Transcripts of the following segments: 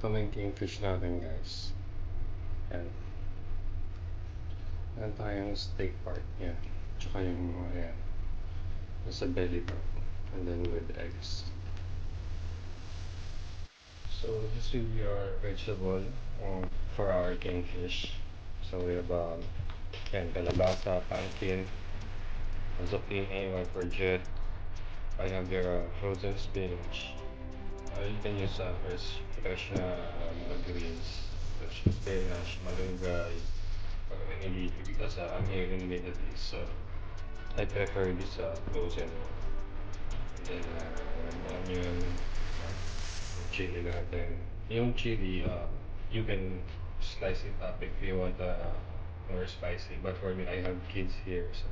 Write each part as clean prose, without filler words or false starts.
Ito na yung kingfish natin, guys. Yan. Yan tayong steak part niya. Tsaka yung, ayan, nasa belly part. And then with eggs. So this will be our vegetable for our kingfish. So we have yan, kalabasa, pumpkin, zucchini, or courgette. I have your frozen spinach. You can use fresh na mga greens. Fresh spinach, malunggay, or any because I'm here in the Middle East, so I prefer this frozen one. And then onion, chili natin. Yung chili, you can slice it up if you want more spicy. But for me, I have kids here, so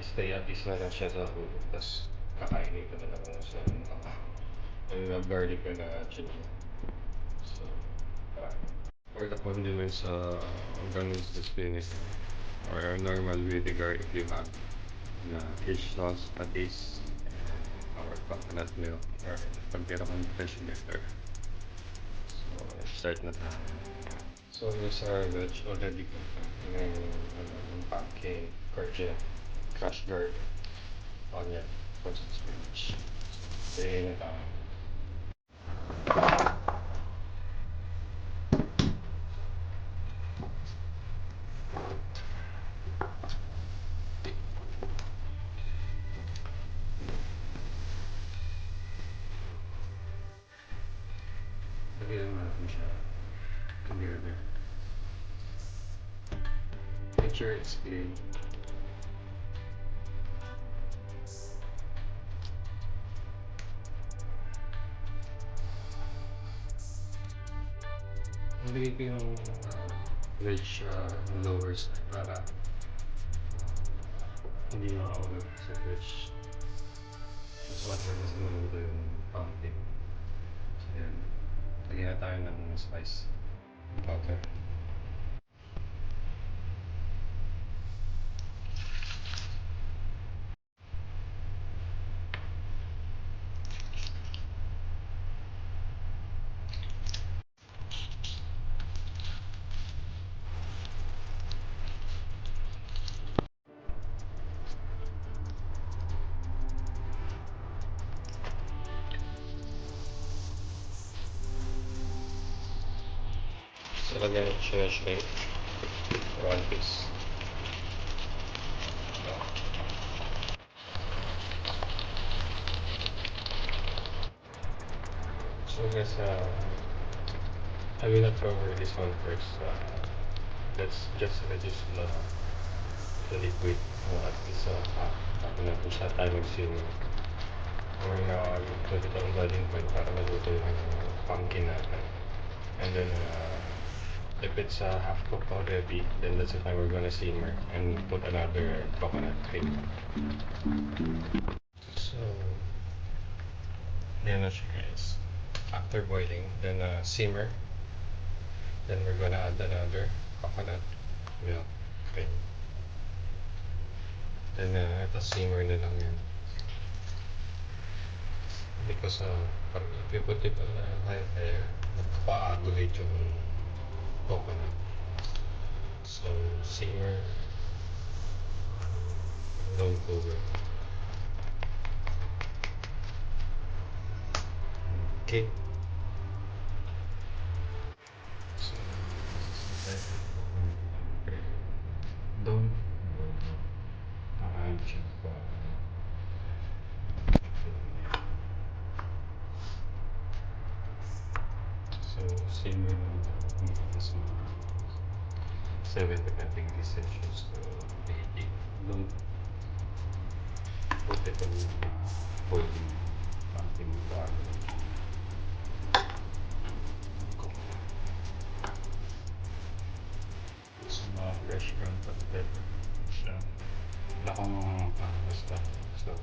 stay at least na lang siya sa food. Tapos kakainin ko na lang kung sa garlic na chili. So, for the condiments, I'm gonna use the spinach or normal vinegar if you have na fish sauce, patis, or coconut milk, or pag meron kang fresh butter. So, start na tayo. So, here's our veg already cooked. Yung pumpkin, courgette, crushed garlic, onion, frozen spinach. So, na tayo. Lagyan natin siya together. Make sure it's clean. Nalagay ko yung veg lower side para hindi makaulag sa veg. Mas matagas naman ito yung pumpkin. So yan. Lagyan na tayo ng spice. Powder. So lagyan ng shrimp for 1 piece. So guys, I will not cover this one first. Let's just reduce the liquid at least bago natin siya tayo mag-simmer. Or pwede pa ang boiling point para maluto yung pumpkin natin. And then if it's half cooked already, then that's the time we're gonna simmer and put another coconut cream. So, yan na siya guys. After boiling, then simmer. Then we're gonna add another coconut milk cream. Then ito simmer na lang yan. Because if you put it on high fire, magpa-aggravate yung coconut. So simmer, don't cover. Okay. So this is the second don't check pa. So simmer lang natin is 70 degrees Celsius to 80. Don't put it on boiling pumpkin water. So mga fresh ground pepper siya. Wala akong basta. So